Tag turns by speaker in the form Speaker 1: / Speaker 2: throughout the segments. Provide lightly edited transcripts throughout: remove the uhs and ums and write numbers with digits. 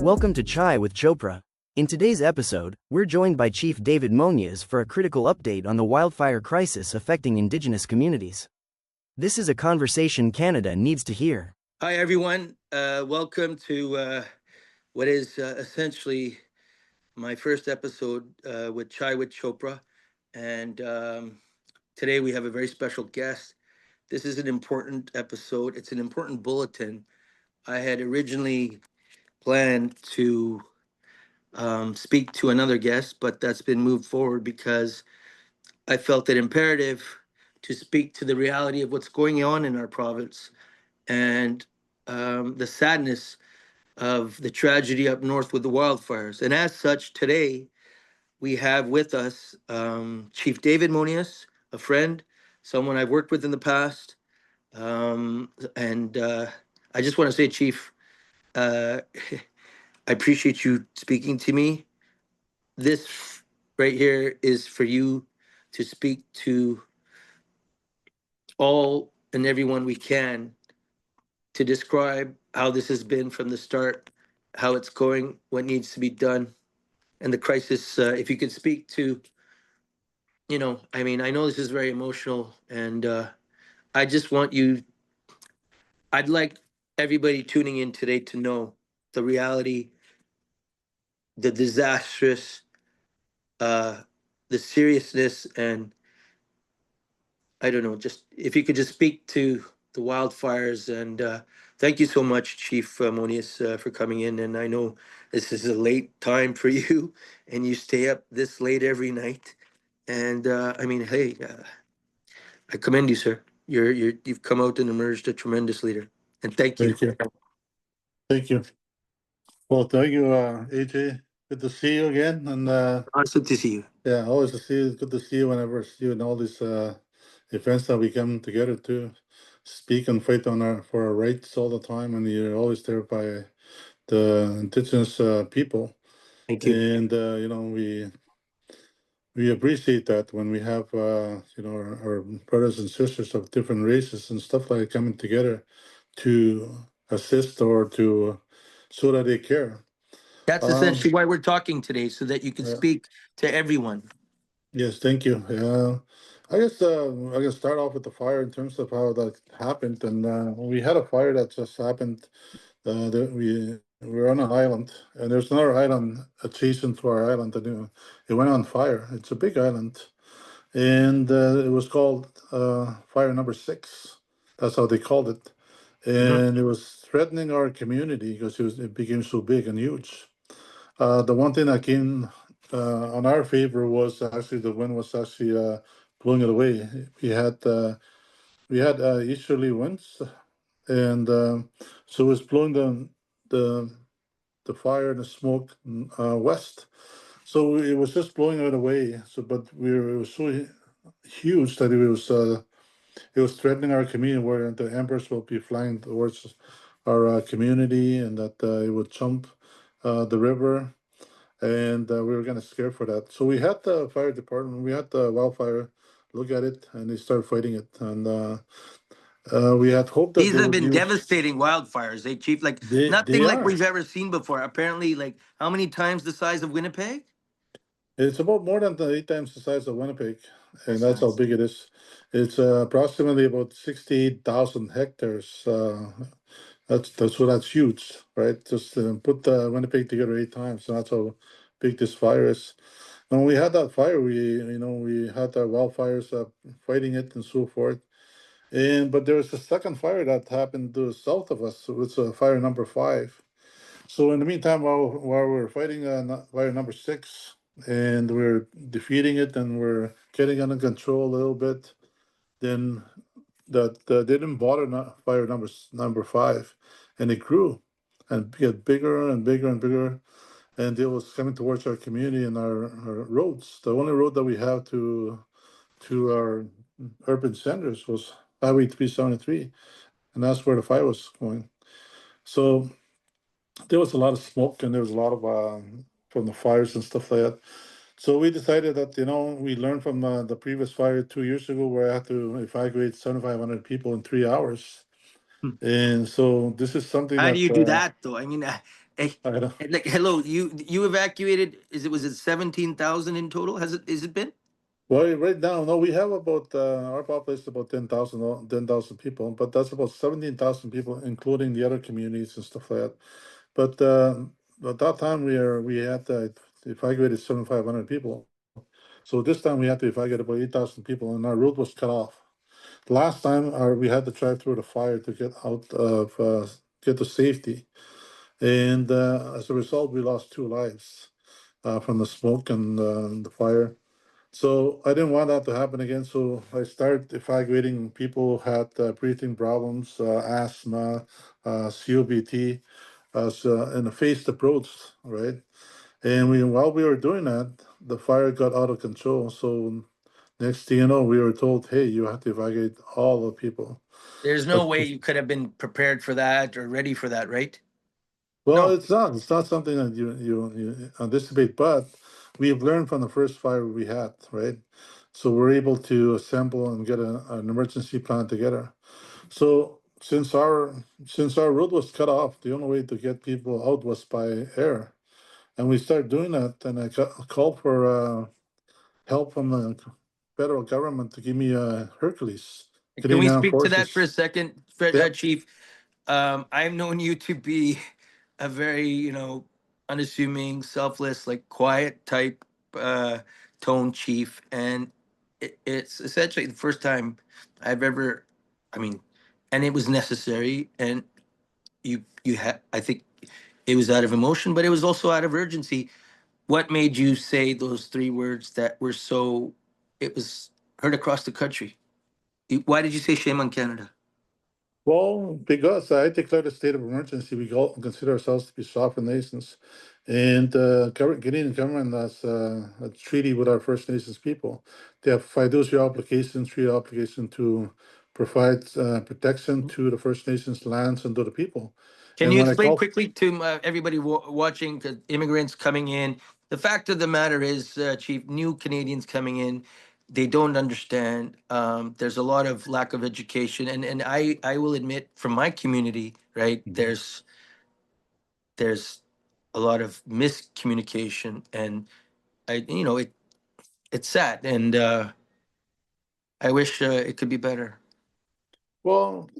Speaker 1: Welcome to Chai with Chopra. In today's episode, we're joined by Chief David Monias for a critical update on the wildfire crisis affecting Indigenous communities. This is a conversation Canada needs to hear.
Speaker 2: Hi, everyone. Welcome to what is essentially my first episode with Chai with Chopra. And today we have a very special guest. This is an important episode, it's an important bulletin. I had originally planned to speak to another guest, but that's been moved forward because I felt it imperative to speak to the reality of what's going on in our province and the sadness of the tragedy up north with the wildfires. And as such, today we have with us Chief David Monias, a friend, someone I've worked with in the past. And I just want to say, Chief, uh, I appreciate you speaking to me. This right here is for you to speak to all and everyone we can to describe how this has been from the start, how it's going, what needs to be done, and the crisis. If you could speak to, I mean, I know this is very emotional, and I just want you, I'd like everybody tuning in today to know the reality, the disastrous, uh, the seriousness, and I don't know, just if you could just speak to the wildfires. And thank you so much, Chief Monias, for coming in. And I know this is a late time for you, and you stay up this late every night. And I mean, hey, I commend you, sir. You've come out and emerged a tremendous leader. And thank you.
Speaker 3: Thank you. Thank you. Well, thank you, AJ. Good to see you again. And
Speaker 2: Awesome to see you.
Speaker 3: yeah, always to see you. Good to see you whenever I see you in all these events that we come together to speak and fight for our rights all the time. And you're always there by the Indigenous people.
Speaker 2: Thank you.
Speaker 3: And we appreciate that when we have our brothers and sisters of different races and stuff like coming together to assist or to so that they care.
Speaker 2: That's
Speaker 3: Um,
Speaker 2: essentially why we're talking today, so that you can
Speaker 3: yeah,
Speaker 2: speak to everyone.
Speaker 3: yes, thank you. I guess I can start off with the fire in terms of how that happened. And we had a fire that just happened. We were on an island, and there's another island adjacent to our island, and it went on fire. It's a big island, and it was called Fire Number 6. That's how they called it,
Speaker 2: Mhm.
Speaker 3: and it was threatening our community because it became so big and huge. The one thing that came on our favor was actually the wind was actually blowing it away. We had easterly winds, and so it was blowing the the fire and the smoke west. So it was just blowing it away. So, but it was so huge that it was threatening our community, where the embers will be flying towards our community, and that it would jump the river, and we were kind of scared for that. So we had the fire department, we had the wildfire look at it, and they started fighting it, and we had hoped that
Speaker 2: These
Speaker 3: they
Speaker 2: have
Speaker 3: would
Speaker 2: been
Speaker 3: use.
Speaker 2: devastating wildfires, eh, Chief? Like
Speaker 3: They
Speaker 2: nothing like
Speaker 3: are.
Speaker 2: we've ever seen before. Apparently, like how many times the size of Winnipeg?
Speaker 3: It's about more than 8 times the size of Winnipeg, and
Speaker 2: That's
Speaker 3: that's how
Speaker 2: nuts.
Speaker 3: big it is. It's approximately about 68,000 hectares. That's huge, right? Just put Winnipeg together 8 times. So that's how big this fire is. When we had that fire, we had the wildfires fighting it and so forth. And but there was a second fire that happened to the south of us. It was fire number 5. So in the meantime, while we're fighting fire number 6, and we're defeating it, and we're getting under control a little bit, then that they didn't bother fire number 5, and it grew and get bigger and bigger and bigger, and it was coming towards our community and our roads. The only road that we have to our urban centers was Highway 373, and that's where the fire was going. So there was a lot of smoke, and there was a lot of from the fires and stuff like that. So we decided that we learned from the previous fire 2 years ago, where I had to evacuate 7,500 people in 3 hours.
Speaker 2: Hmm.
Speaker 3: And so this is something
Speaker 2: How do
Speaker 3: that
Speaker 2: you do that, though? I mean, Hey,
Speaker 3: I don't.
Speaker 2: like, hello, you evacuated? Was it 17,000 in total? Is it been?
Speaker 3: Well, right now, no, we have about our population is about 10,000 people, but that's about 17,000 people, including the other communities and stuff like that. But at that time, we had evacuated 7,500 people. So this time we had to evacuate about 8,000 people, and our route was cut off. Last time, we had to drive through the fire to get out of get to safety, and as a result, we lost 2 lives from the smoke and the fire. So I didn't want that to happen again. So I started evacuating people who had breathing problems, asthma, COPD, in a phased approach, right? And while we were doing that, the fire got out of control. So next thing you know, we were told, "Hey, you have to evacuate all the people."
Speaker 2: There's no
Speaker 3: But
Speaker 2: way you could have been prepared for that or ready for that, right?
Speaker 3: well,
Speaker 2: No.
Speaker 3: it's not. It's not something that you anticipate. But we've learned from the first fire we had, right? So we're able to assemble and get an emergency plan together. So since our road was cut off, the only way to get people out was by air, and we started doing that. And I called for help from the federal government to give me a Hercules,
Speaker 2: Can we
Speaker 3: Canadian Armed
Speaker 2: speak to that for a
Speaker 3: Forces.
Speaker 2: second,
Speaker 3: Yep.
Speaker 2: Chief? I've known you to be a very, unassuming, selfless, like quiet type uh, tone chief, and it's essentially the first time I've ever, I mean, and it was necessary, and you had, I think, it was out of emotion, but it was also out of urgency. What made you say those three words that were so? It was heard across the country. Why did you say shame on Canada?
Speaker 3: Well, because I declared a state of emergency, we all consider ourselves to be sovereign nations, and Canadian government has a treaty with our First Nations people. They have fiduciary obligation, treaty obligation to provide protection to the First Nations lands and to the people.
Speaker 2: Can
Speaker 3: And
Speaker 2: you
Speaker 3: when I
Speaker 2: explain
Speaker 3: call,
Speaker 2: quickly to everybody watching, 'cause immigrants coming in? The fact of the matter is, Chief, new Canadians coming in, they don't understand. There's a lot of lack of education, and I will admit, from my community, right, there's a lot of miscommunication, and it's sad, and I wish it could be better.
Speaker 3: well,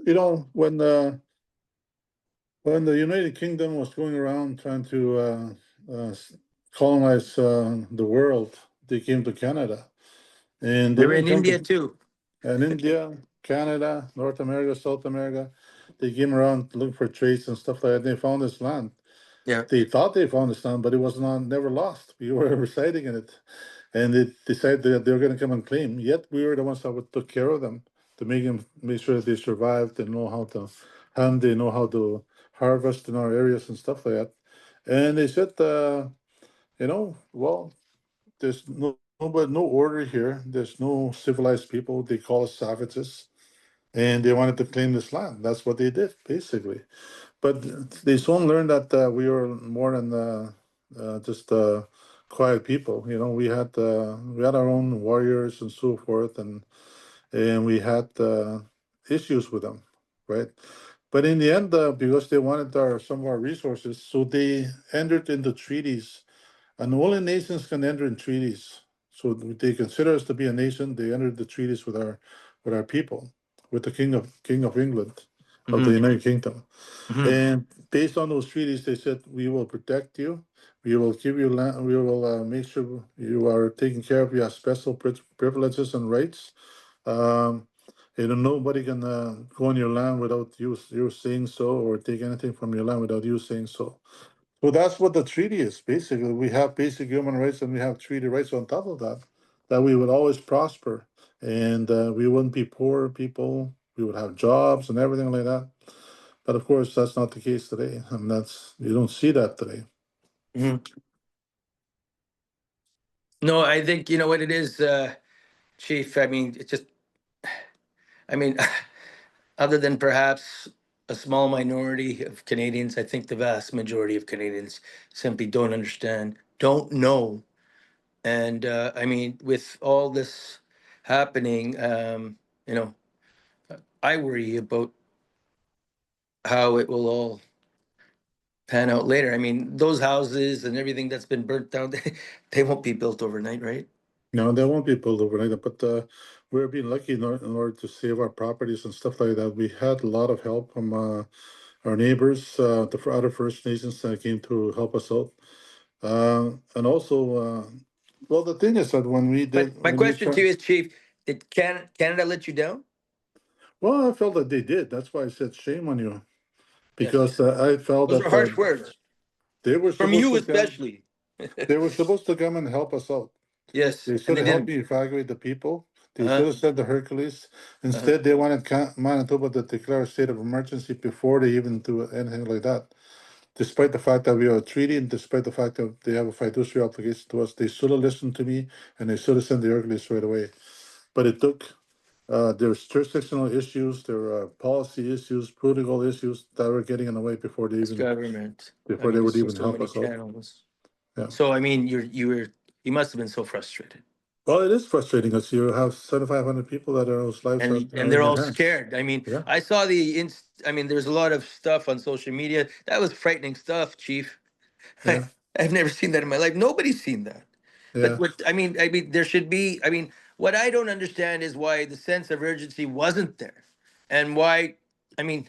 Speaker 3: when the United Kingdom was going around trying to colonize the world, they came to Canada, and they
Speaker 2: We're
Speaker 3: didn't
Speaker 2: in
Speaker 3: come
Speaker 2: India
Speaker 3: to
Speaker 2: too.
Speaker 3: India, Canada, North America, South America. They came around looking for trades and stuff like that. They found this land.
Speaker 2: Yeah.
Speaker 3: They thought they found this land, but it was not never lost. We were residing in it, and they decided that they were going to come and claim. Yet we were the ones that would took care of them to make sure that they survived. They know how to hunt. They know how to harvest in our areas and stuff like that. And they said, well, there's no order here. There's no civilized people. They call us savages, and they wanted to claim this land. That's what they did, basically. But they soon learned that we were more than just quiet people. We had our own warriors and so forth, and we had issues with them, right? But in the end, because they wanted some of our resources, so they entered into treaties, and only nations can enter in treaties. So they consider us to be a nation. They entered the treaties with our people, with the King of England, of the
Speaker 2: Hmm.
Speaker 3: United Kingdom.
Speaker 2: Hmm.
Speaker 3: And based on those treaties, they said, we will protect you. We will give you land. We will make sure you are taken care of. You have special privileges and rights. Um, nobody can go on your land without you saying so, or take anything from your land without you saying so. So that's what the treaty is. Basically, we have basic human rights and we have treaty rights on top of that, that we would always prosper, and we wouldn't be poor people. We would have jobs and everything like that. But of course, that's not the case today, and you don't see that today.
Speaker 2: Hmm. No, I think you know what it is, Chief. I mean, it's just, I mean, other than perhaps a small minority of Canadians, I think the vast majority of Canadians simply don't understand, don't know. And I mean, with all this happening, you know, I worry about how it will all pan out later. I mean, those houses and everything that's been burnt down, they won't be built overnight, right?
Speaker 3: No, they won't be built overnight, but we're being lucky in order to save our properties and stuff like that. We had a lot of help from our neighbors, the other First Nations that came to help us out. And also, well, the thing is that
Speaker 2: But my
Speaker 3: when we
Speaker 2: question to
Speaker 3: tried,
Speaker 2: you is, Chief, did Canada let you down?
Speaker 3: well, I felt that they did. That's why I said shame on you,
Speaker 2: Yes.
Speaker 3: because I felt
Speaker 2: Those are
Speaker 3: that
Speaker 2: harsh words
Speaker 3: they were
Speaker 2: from
Speaker 3: supposed
Speaker 2: you,
Speaker 3: to come.
Speaker 2: especially.
Speaker 3: They were supposed to come and help us out.
Speaker 2: Yes,
Speaker 3: They
Speaker 2: and
Speaker 3: should
Speaker 2: they
Speaker 3: have helped
Speaker 2: didn't.
Speaker 3: me evacuate the people. They
Speaker 2: Uh-huh.
Speaker 3: should have sent the Hercules.
Speaker 2: Uh-huh.
Speaker 3: Instead, they wanted Manitoba to declare a state of emergency before they even do anything like that. Despite the fact that we have a treaty and despite the fact that they have a fiduciary obligation to us, they should have listened to me and they should have sent the Hercules right away. But it took, there's jurisdictional issues, there are policy issues, political issues that were getting in the way
Speaker 2: It's government. I
Speaker 3: before they
Speaker 2: mean,
Speaker 3: would
Speaker 2: there's
Speaker 3: even
Speaker 2: so
Speaker 3: help
Speaker 2: many
Speaker 3: us out.
Speaker 2: channels.
Speaker 3: Yeah.
Speaker 2: So I mean, you must have been so frustrated,
Speaker 3: Well, it is frustrating because you have 7,500 people that are whose lives
Speaker 2: and
Speaker 3: are in
Speaker 2: they're
Speaker 3: your
Speaker 2: all
Speaker 3: hands.
Speaker 2: scared. I mean,
Speaker 3: Yeah.
Speaker 2: I saw I mean, there's a lot of stuff on social media that was frightening stuff, Chief.
Speaker 3: Yeah.
Speaker 2: I've never seen that in my life. Nobody's seen that. But
Speaker 3: Yeah.
Speaker 2: what I mean, there should be. I mean, what I don't understand is why the sense of urgency wasn't there, and why. I mean,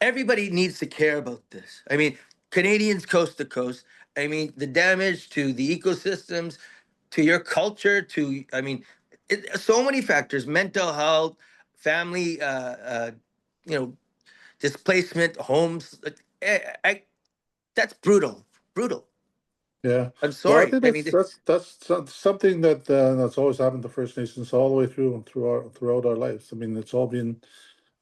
Speaker 2: everybody needs to care about this. I mean, Canadians coast to coast. I mean, the damage to the ecosystems, to your culture, to I mean, so many factors: mental health, family, you know, displacement, homes. That's brutal, brutal.
Speaker 3: Yeah.
Speaker 2: I'm
Speaker 3: Well, I
Speaker 2: sorry.
Speaker 3: think
Speaker 2: I mean,
Speaker 3: that's something that's always happened to First Nations all the way throughout our lives. I mean, it's all been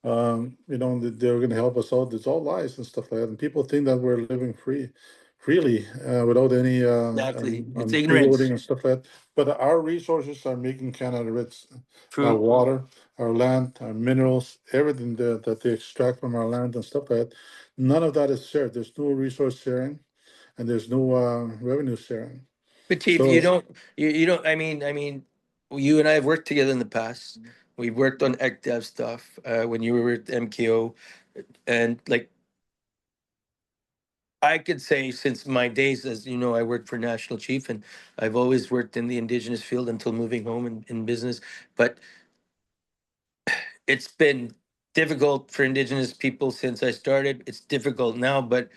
Speaker 3: they're going to help us out. It's all lies and stuff like that, and people think that we're living freely without any
Speaker 2: exactly. It's
Speaker 3: freeloading
Speaker 2: ignorance.
Speaker 3: and stuff like that. But our resources are making Canada rich. Our
Speaker 2: True.
Speaker 3: water, our land, our minerals, everything that they extract from our land and stuff like that. None of that is shared. There's no resource sharing, and there's no revenue sharing.
Speaker 2: But Chief,
Speaker 3: So
Speaker 2: you don't. I mean, you and I have worked together in the past. We've worked on ECDev stuff when you were at MKO, and like I could say, since my days as you know, I worked for National Chief, and I've always worked in the Indigenous field until moving home in business. But it's been difficult for Indigenous people since I started. It's difficult now, but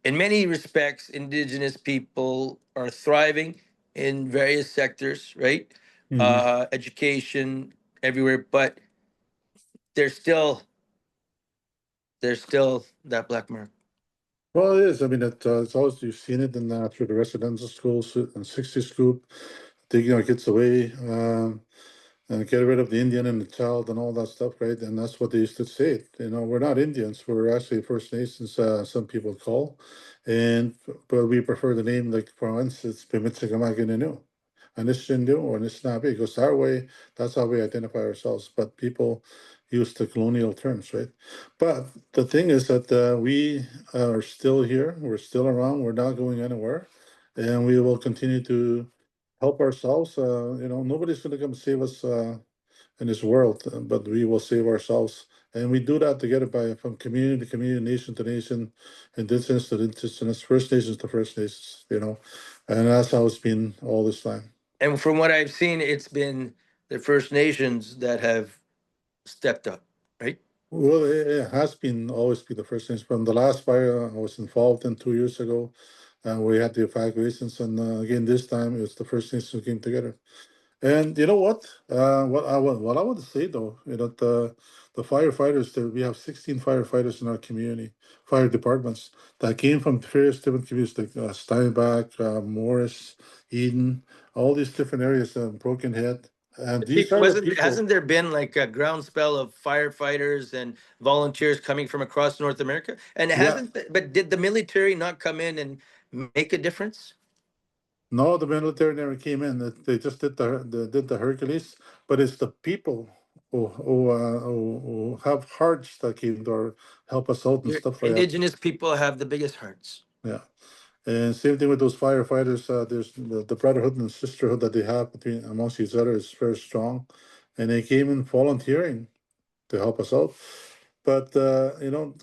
Speaker 2: in many respects, Indigenous people are thriving in various sectors, right?
Speaker 3: mhm.
Speaker 2: Education, everywhere, but there's still there's still that black mark.
Speaker 3: Well, it is. I mean, it's always you've seen it in through the residential schools and 60 scoop, taking our kids away, and get rid of the Indian and the child and all that stuff, right? And that's what they used to say. We're not Indians. We're actually First Nations. Some people call, but we prefer the name. Like for instance, Pimitsikamakinu, Anishindu or Anishinaabe, because our way. That's how we identify ourselves. But people use the colonial terms, right? But the thing is that we are still here. We're still around. We're not going anywhere, and we will continue to help ourselves. Nobody's going to come save us in this world, but we will save ourselves. And we do that together from community to community, nation to nation, indigenous to indigenous, First Nations to First Nations. And that's how it's been all this time.
Speaker 2: And from what I've seen, it's been the First Nations that have stepped up, right?
Speaker 3: Well, it has been always been the First Nations. From the last fire I was involved in 2 years ago, we had the evacuations, and again this time it's the First Nations who came together. And you know what? What I want to say though, the firefighters there, we have 16 firefighters in our community, fire departments that came from various different communities like Steinbach, Morris, Eden, all these different areas, Broken Head. And these
Speaker 2: Chief,
Speaker 3: are the
Speaker 2: wasn't
Speaker 3: people.
Speaker 2: hasn't there been like a groundswell of firefighters and volunteers coming from across North America? And
Speaker 3: Yeah,
Speaker 2: but did the military not come in and make a difference?
Speaker 3: no, the military never came in. They just did the Hercules, but it's the people who have hearts that came to help us out and
Speaker 2: Your
Speaker 3: stuff like that.
Speaker 2: indigenous people have the biggest hearts.
Speaker 3: Yeah. And same thing with those firefighters. There's the brotherhood and sisterhood that they have between amongst each other is very strong, and they came in volunteering to help us out. But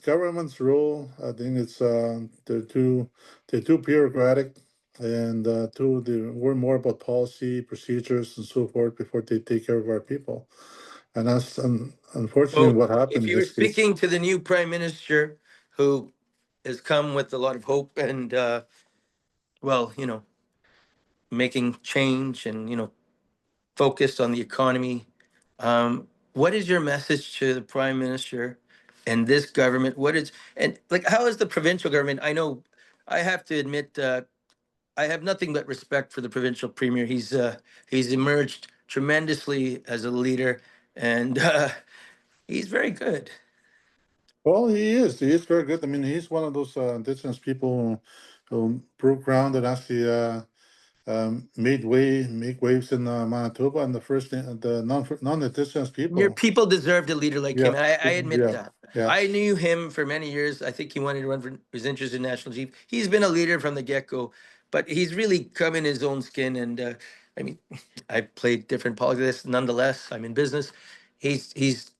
Speaker 3: government's role, I think it's they're too bureaucratic, and they worry more about policy, procedures, and so forth before they take care of our people. And that's unfortunately
Speaker 2: So,
Speaker 3: what
Speaker 2: if
Speaker 3: happened in
Speaker 2: you were
Speaker 3: this case.
Speaker 2: speaking to the new prime minister, who has come with a lot of hope and, well, making change and focused on the economy, what is your message to the prime minister and this government? And like, how is the provincial government? I know, I have to admit, I have nothing but respect for the provincial premier. He's emerged tremendously as a leader, and he's very good.
Speaker 3: Well, he is very good. I mean, he's one of those indigenous people who broke ground and actually make waves in Manitoba, and the first the non-indigenous
Speaker 2: Your
Speaker 3: people.
Speaker 2: people deserved a leader like him.
Speaker 3: Yeah,
Speaker 2: I admit
Speaker 3: yeah,
Speaker 2: that.
Speaker 3: yeah.
Speaker 2: I knew him for many years. I think he wanted to run for his interest in national chief. He's been a leader from the get-go, but he's really come in his own skin. And I mean, I played different politics. Nonetheless, I'm in business. He's he's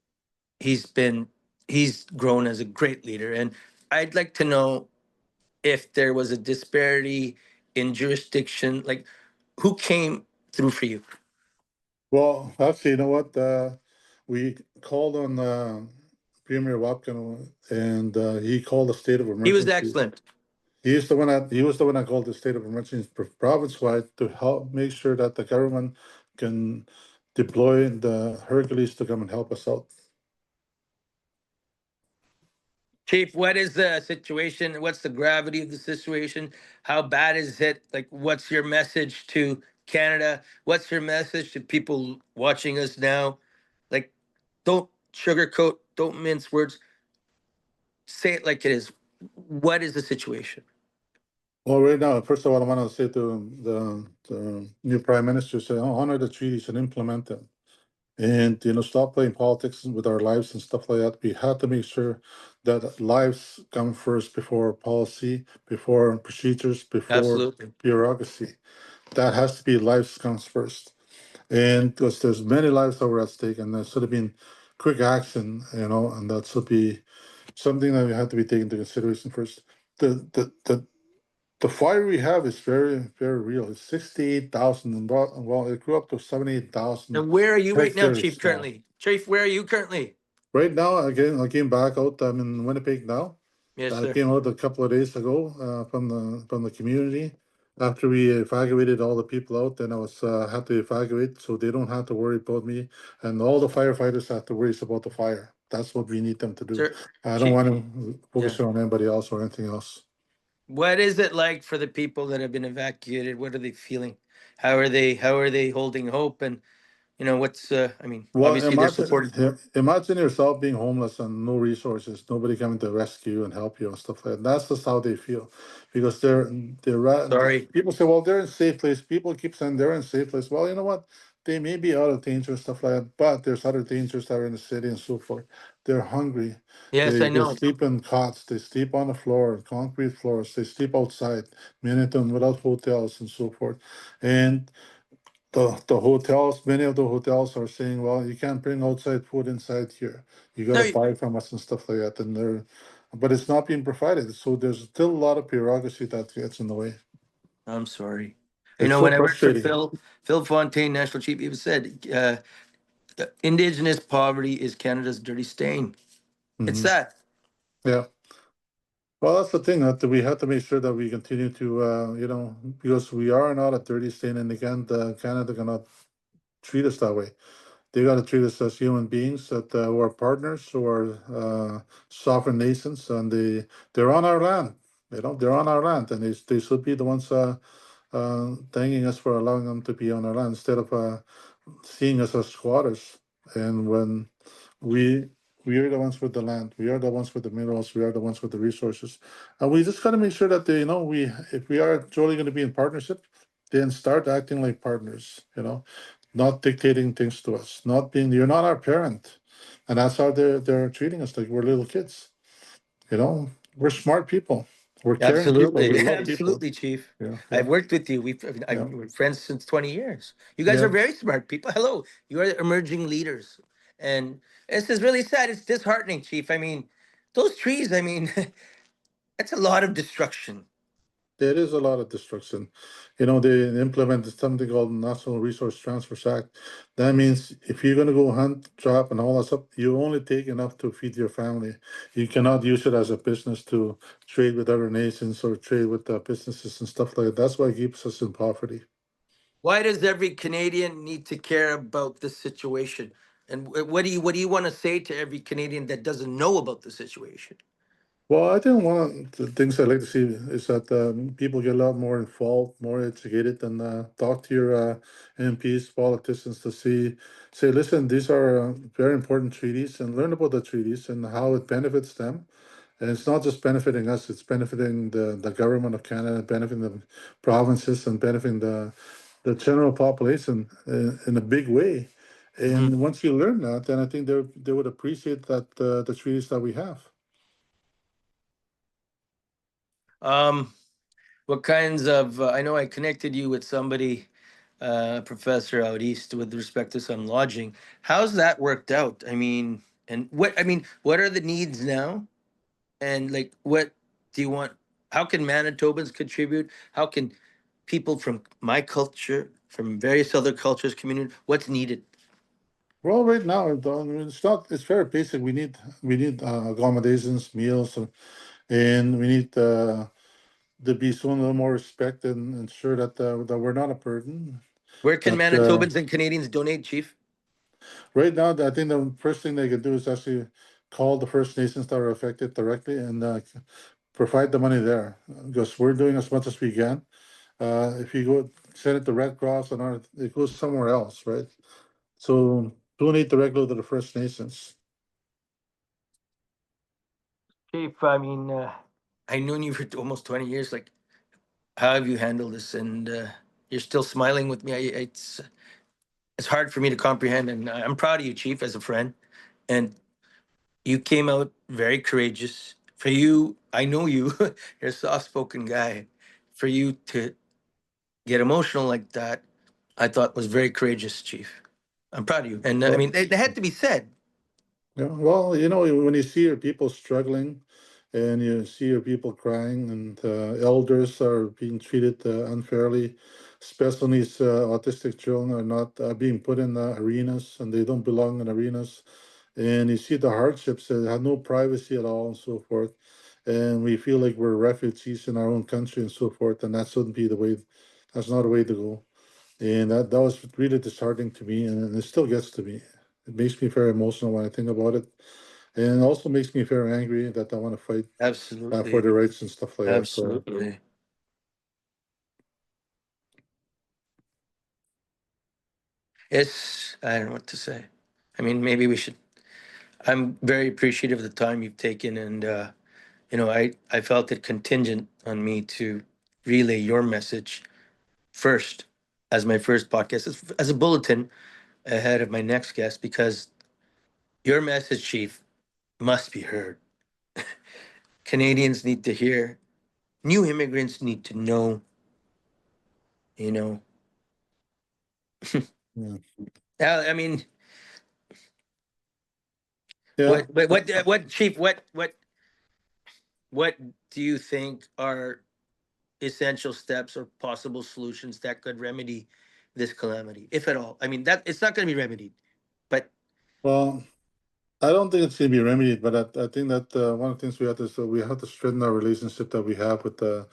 Speaker 2: he's been he's grown as a great leader. And I'd like to know if there was a disparity in jurisdiction, like who came through for you.
Speaker 3: Well, actually, you know what? We called on Premier Wapkin, and he called a state of
Speaker 2: He was
Speaker 3: emergency.
Speaker 2: excellent.
Speaker 3: He was the one that called the state of emergency province-wide to help make sure that the government can deploy the Hercules to come and help us out.
Speaker 2: Chief, what is the situation? What's the gravity of the situation? How bad is it? Like, what's your message to Canada? What's your message to people watching us now? Like, don't sugarcoat, don't mince words. Say it like it is. What is the situation?
Speaker 3: Well, right now, first of all, I want to say to the new prime minister, say, honor the treaties and implement them. And stop playing politics with our lives and stuff like that. We have to make sure that lives come first before policy, before procedures, before
Speaker 2: Absolutely.
Speaker 3: bureaucracy. That has to be lives comes first. And because there's many lives that were at stake, and there should have been quick action, and that should be something that we have to be taken into consideration first. The fire we have is very, very real. It's 68,000, and well, it grew up to 78,000
Speaker 2: And where are you right now, Chief,
Speaker 3: hectares now.
Speaker 2: currently? Chief, where are you currently?
Speaker 3: Right now, again, I came back out. I'm in Winnipeg now.
Speaker 2: Yes,
Speaker 3: I
Speaker 2: sir.
Speaker 3: came out a couple of days ago from the community after we evacuated all the people out. Then I was had to evacuate, so they don't have to worry about me, and all the firefighters have to worry about the fire. That's what we need them to do.
Speaker 2: Sir,
Speaker 3: I don't
Speaker 2: Chief,
Speaker 3: want to
Speaker 2: yeah.
Speaker 3: focus on anybody else or anything else.
Speaker 2: What is it like for the people that have been evacuated? What are they feeling? How are they holding hope? And what's I mean,
Speaker 3: Well,
Speaker 2: obviously they're supported.
Speaker 3: imagine yourself being homeless and no resources, nobody coming to rescue you and help you and stuff like that. That's just how they feel, because
Speaker 2: Sorry.
Speaker 3: people say, well, they're in safe place. People keep saying they're in safe place. Well, you know what? They may be out of danger and stuff like that, but there's other dangers that are in the city and so forth. They're hungry.
Speaker 2: Yes, I
Speaker 3: They
Speaker 2: know.
Speaker 3: sleep in cots. They sleep on the floor, concrete floors. They sleep outside, many of them without hotels and so forth. And the hotels, many of the hotels are saying, well, you can't bring outside food inside here. You got
Speaker 2: No,
Speaker 3: to buy from us and stuff like that. But it's not being provided. So there's still a lot of bureaucracy that gets in the way.
Speaker 2: I'm sorry.
Speaker 3: It's so
Speaker 2: When I worked for
Speaker 3: frustrating.
Speaker 2: Phil Fontaine, National Chief, he said, Indigenous poverty is Canada's dirty stain. It's
Speaker 3: Hmm.
Speaker 2: that.
Speaker 3: Yeah. Well, that's the thing that we have to make sure that we continue to, because we are not a dirty stain, and again, Canada cannot treat us that way. They got to treat us as human beings who are partners, who are sovereign nations, and they're on our land. They're on our land, and they should be the ones thanking us for allowing them to be on our land instead of seeing us as squatters. And when we we are the ones with the land, we are the ones with the minerals, we are the ones with the resources, and we just got to make sure that we if we are truly going to be in partnership, then start acting like partners. Not dictating things to us, not being you're not our parent, and that's how they're treating us like we're little kids. We're smart people, we're caring people, we
Speaker 2: Absolutely.
Speaker 3: love people.
Speaker 2: Absolutely, Chief.
Speaker 3: Yeah,
Speaker 2: I've
Speaker 3: yeah,
Speaker 2: worked with you.
Speaker 3: yeah,
Speaker 2: We're friends since 20 years. You guys are
Speaker 3: yeah.
Speaker 2: very smart people. Hello. You are emerging leaders. And this is really sad. It's disheartening, Chief. I mean, those trees, I mean, that's a lot of destruction.
Speaker 3: There is a lot of destruction. They implemented something called National Resource Transfers Act. That means if you're going to go hunt, trap, and all that stuff, you only take enough to feed your family. You cannot use it as a business to trade with other nations or trade with businesses and stuff like that. That's why it keeps us in poverty.
Speaker 2: Why does every Canadian need to care about this situation? And what do you want to say to every Canadian that doesn't know about the situation?
Speaker 3: Well, I think one of the things I'd like to see is that people get a lot more involved, more educated, and talk to your MPs, politicians to say, listen, these are very important treaties, and learn about the treaties and how it benefits them. And it's not just benefiting us; it's benefiting the government of Canada, benefiting the provinces, and benefiting the general population in a big way.
Speaker 2: Mhm.
Speaker 3: And once you learn that, then I think they would appreciate that the treaties that we have.
Speaker 2: Um, what kinds of? I know I connected you with somebody, professor out east, with respect to some lodging. How's that worked out? I mean, and what I mean, what are the needs now? And like, what do you want? How can Manitobans contribute? How can people from my culture, from various other cultures, community? What's needed?
Speaker 3: Well, right now, it's not. It's very basic. We need accommodations, meals, and we need to be shown a little more respect and ensure that we're not a burden.
Speaker 2: Where can
Speaker 3: That
Speaker 2: Manitobans and Canadians donate, Chief?
Speaker 3: right now, I think the first thing they can do is actually call the First Nations that are affected directly and provide the money there, because we're doing as much as we can. If you go send it to Red Cross and all, it goes somewhere else, right? So donate directly to the First Nations.
Speaker 2: Chief, I mean, I known you for almost 20 years. Like, how have you handled this? And you're still smiling with me. It's hard for me to comprehend. And I'm proud of you, Chief, as a friend. And you came out very courageous. For you, I know you. You're a soft-spoken guy. For you to get emotional like that, I thought was very courageous, Chief. I'm proud of you. And I
Speaker 3: Well,
Speaker 2: mean, they had to be said.
Speaker 3: yeah, well, when you see your people struggling and you see your people crying and elders are being treated unfairly, special needs autistic children are not being put in arenas and they don't belong in arenas. And you see the hardships, they have no privacy at all and so forth. And we feel like we're refugees in our own country and so forth. And that shouldn't be the way, that's not the way to go. And that was really disheartening to me, and it still gets to me. It makes me very emotional when I think about it, and it also makes me very angry that I want to fight for
Speaker 2: Absolutely.
Speaker 3: the rights and stuff like that. So,
Speaker 2: Absolutely. I don't know what to say. I mean, maybe we should. I'm very appreciative of the time you've taken, and I felt it contingent on me to relay your message first as my first podcast, as a bulletin ahead of my next guest, because your message, Chief, must be heard. Canadians need to hear. New immigrants need to know. You know,
Speaker 3: yeah,
Speaker 2: I mean,
Speaker 3: yeah.
Speaker 2: what, Chief? What do you think are essential steps or possible solutions that could remedy this calamity, if at all? I mean, that it's not going to be remedied, but
Speaker 3: Well, I don't think it's going to be remedied, but I think that one of the things we have to is we have to strengthen our relationship that we have with the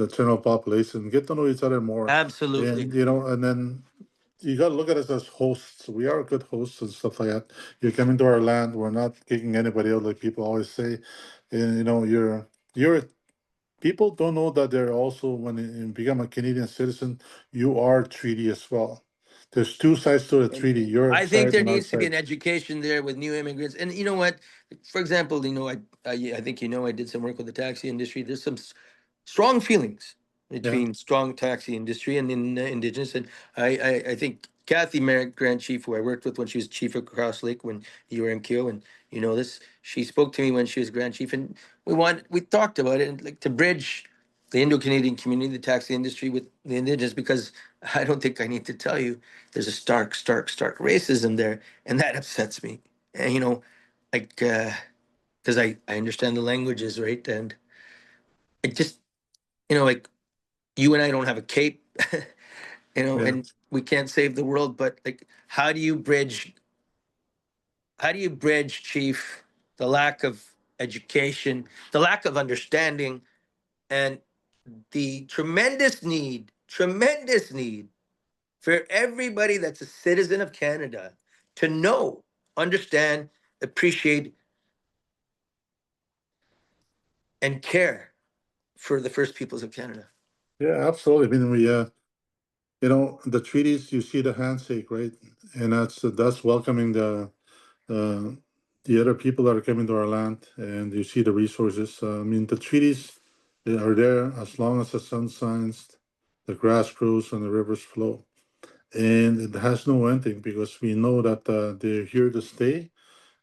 Speaker 3: general population, get to know each other more,
Speaker 2: absolutely.
Speaker 3: and and then you got to look at us as hosts. We are good hosts and stuff like that. You're coming to our land. We're not kicking anybody out like people always say. And you're people don't know that they're also when you become a Canadian citizen, you are treaty as well. There's two sides to the treaty,
Speaker 2: And
Speaker 3: your
Speaker 2: I think
Speaker 3: side
Speaker 2: there
Speaker 3: and our
Speaker 2: needs to be
Speaker 3: side.
Speaker 2: an education there with new immigrants. And you know what? For example, I think I did some work with the taxi industry. There's some strong feelings
Speaker 3: Yeah.
Speaker 2: between strong taxi industry and in Indigenous. And I think Kathy Merrick, Grand Chief, who I worked with when she was Chief of Cross Lake when you were MKO, and you know this, she spoke to me when she was Grand Chief, and we talked about it and like to bridge the Indo-Canadian community, the taxi industry with the Indigenous, because I don't think I need to tell you, there's a stark racism there, and that upsets me. And like because I understand the languages, right? And it just like you and I don't have a cape,
Speaker 3: Yeah.
Speaker 2: and we can't save the world, but like, how do you bridge, Chief, the lack of education, the lack of understanding, and the tremendous need for everybody that's a citizen of Canada to know, understand, appreciate, and care for the First Peoples of Canada.
Speaker 3: Yeah, absolutely. I mean, the treaties, you see the handshake, right? And that's welcoming uh, the other people that are coming to our land, and you see the resources. I mean, the treaties, they are there as long as the sun shines, the grass grows, and the rivers flow. And it has no ending because we know that they're here to stay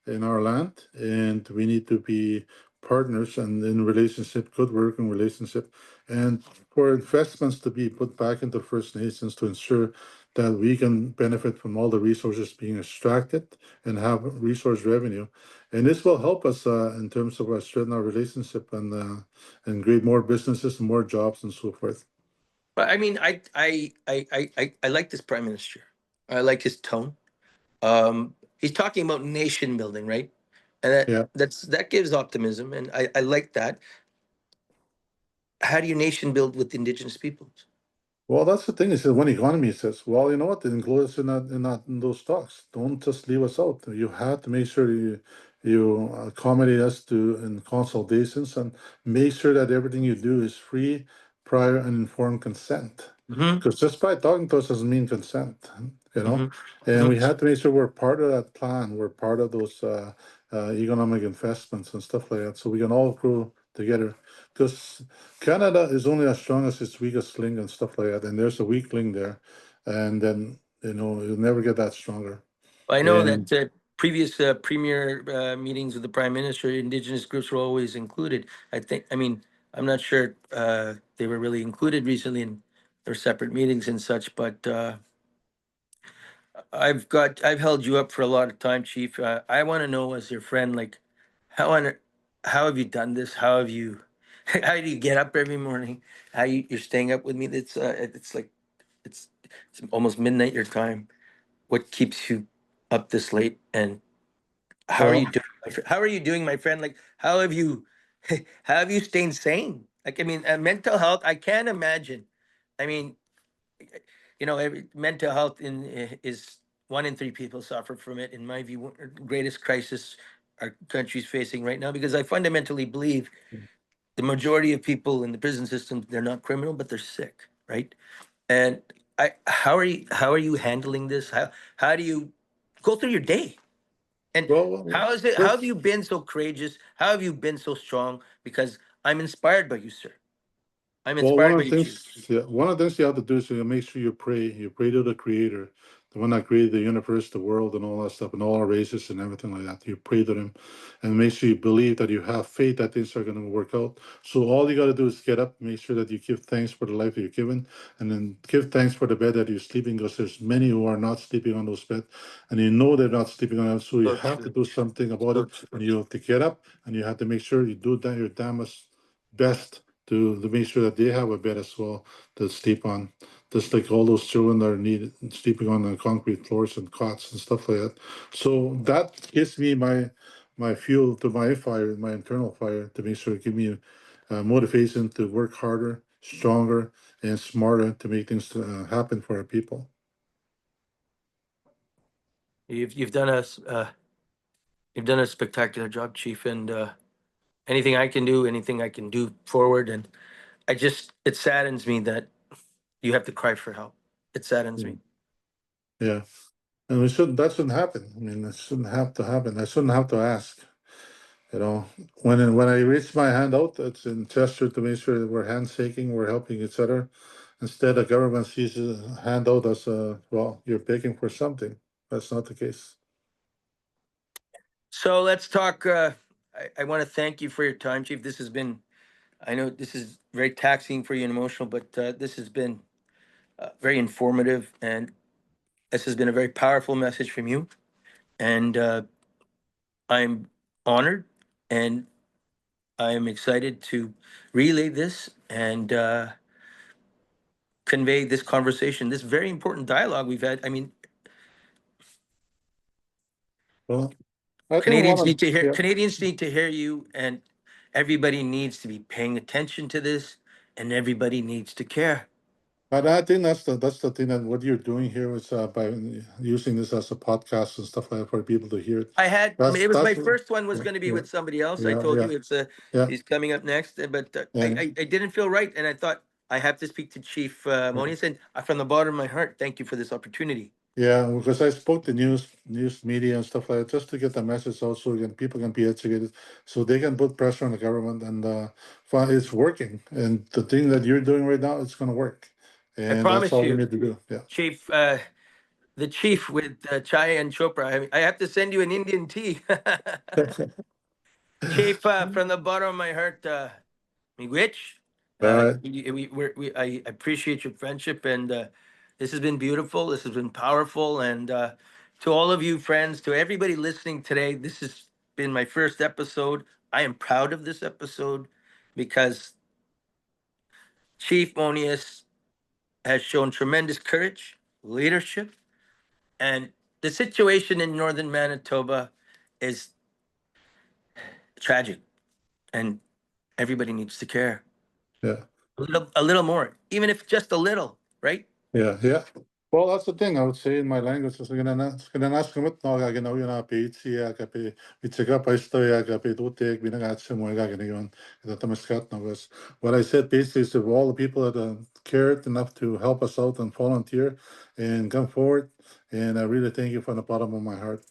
Speaker 3: in our land, and we need to be partners and in relationship, good working relationship, and for investments to be put back into First Nations to ensure that we can benefit from all the resources being extracted and have resource revenue. And this will help us in terms of strengthen our relationship and create more businesses and more jobs and so forth.
Speaker 2: But I mean, I like this Prime Minister. I like his tone. He's talking about nation building, right? And
Speaker 3: Yeah.
Speaker 2: that gives optimism, and I like that. How do you nation build with Indigenous peoples?
Speaker 3: Well, that's the thing is that when economy says, well, you know what, include us in those talks. Don't just leave us out. You have to make sure you accommodate us to in consultations and make sure that everything you do is free, prior, and informed consent.
Speaker 2: Mm-hmm.
Speaker 3: Because just by talking to us doesn't mean consent, you know. And
Speaker 2: Mm-hmm.
Speaker 3: we have to make sure we're part of that plan. We're part of those economic investments and stuff like that, so we can all grow together. Because Canada is only as strong as its weakest link and stuff like that. And there's a weak link there. And then, you'll never get that stronger.
Speaker 2: I know
Speaker 3: And
Speaker 2: that previous premier meetings with the Prime Minister, Indigenous groups were always included. I mean, I'm not sure they were really included recently in their separate meetings and such, but I've held you up for a lot of time, Chief. I want to know, as your friend, like, how on how have you done this? How have you how do you get up every morning? You're staying up with me? It's like it's almost midnight your time. What keeps you up this late? And how are you
Speaker 3: well,
Speaker 2: doing? How are you doing, my friend? Like, how have you how have you stayed sane? Like, I mean, mental health. I can't imagine. I mean, mental health is 1 in 3 people suffer from it. In my view, greatest crisis our country's facing right now. Because I fundamentally believe the majority of people in the prison system, they're not criminal, but they're sick, right? And how are you handling this? How do you go through your day? And
Speaker 3: well,
Speaker 2: how is it? How have
Speaker 3: first,
Speaker 2: you been so courageous? How have you been so strong? Because I'm inspired by you, sir. I'm
Speaker 3: Well,
Speaker 2: inspired by you, Chief.
Speaker 3: one of the things you have to do is you make sure you pray. You pray to the Creator, the one that created the universe, the world, and all that stuff, and all our races and everything like that. You pray to Him, and make sure you believe that you have faith that things are going to work out. So all you got to do is get up, make sure that you give thanks for the life that you're given, and then give thanks for the bed that you're sleeping. Because there's many who are not sleeping on those beds, and you know they're not sleeping on it. So you
Speaker 2: So
Speaker 3: have to
Speaker 2: true.
Speaker 3: do something about
Speaker 2: So
Speaker 3: it,
Speaker 2: true.
Speaker 3: and you have to get up, and you have to make sure you do that your damnest best to make sure that they have a bed as well to sleep on. Just like all those children that are needed sleeping on the concrete floors and cots and stuff like that. So that gives me my fuel to my fire, my internal fire, to make sure it give me motivation to work harder, stronger, and smarter to make things happen for our people.
Speaker 2: You've done you've done a spectacular job, Chief. And anything I can do forward. And it saddens me that you have to cry for help. It saddens
Speaker 3: Yeah.
Speaker 2: me.
Speaker 3: Yeah. And that shouldn't happen. I mean, it shouldn't have to happen. I shouldn't have to ask. When I reach my hand out, it's in gesture to make sure that we're handshaking, we're helping each other. Instead, the government sees a handout as well, you're begging for something. That's not the case.
Speaker 2: So let's talk. I want to thank you for your time, Chief. This has been I know this is very taxing for you and emotional, but this has been very informative, and this has been a very powerful message from you. And I'm honored, and I'm excited to relay this and convey this conversation, this very important dialogue we've had. I mean,
Speaker 3: Well, I think one of yeah.
Speaker 2: Canadians need to hear you, and everybody needs to be paying attention to this, and everybody needs to care.
Speaker 3: But I think that's the thing that what you're doing here is by using this as a podcast and stuff like that for people to hear it.
Speaker 2: It was my
Speaker 3: That's
Speaker 2: first one was
Speaker 3: yeah,
Speaker 2: going to be
Speaker 3: yeah,
Speaker 2: with somebody else. I
Speaker 3: yeah,
Speaker 2: told
Speaker 3: yeah,
Speaker 2: you it's
Speaker 3: yeah.
Speaker 2: he's coming up next, but
Speaker 3: And
Speaker 2: I didn't feel right, and I thought I have to speak to Chief Monias, and from the bottom of my heart, thank you for this opportunity.
Speaker 3: yeah, because I spoke to news media and stuff like that just to get the message out so people can be educated, so they can put pressure on the government, and it's working. And the thing that you're doing right now, it's going to work,
Speaker 2: I
Speaker 3: and that's
Speaker 2: promise
Speaker 3: all we
Speaker 2: you,
Speaker 3: need to do. Yeah.
Speaker 2: Chief, the chief with Chai and Chopra. I have to send you an Indian tea. Chief, from the bottom of my heart, miigwech.
Speaker 3: All right.
Speaker 2: I appreciate your friendship, and this has been beautiful. This has been powerful, and to all of you friends, to everybody listening today, this has been my first episode. I am proud of this episode because Chief Monias has shown tremendous courage, leadership, and the situation in northern Manitoba is tragic, and everybody needs to care
Speaker 3: Yeah.
Speaker 2: a little more, even if just a little, right?
Speaker 3: Yeah, yeah. Well, that's the thing I would say in my language. Is gananas kumit no gaganaw yun na PHC kape itsaga pa isto kape tutek binagat mo gaganayon ito tamaskat no. Because what I said basically is of all the people that cared enough to help us out and volunteer and come forward, and I really thank you from the bottom of my heart.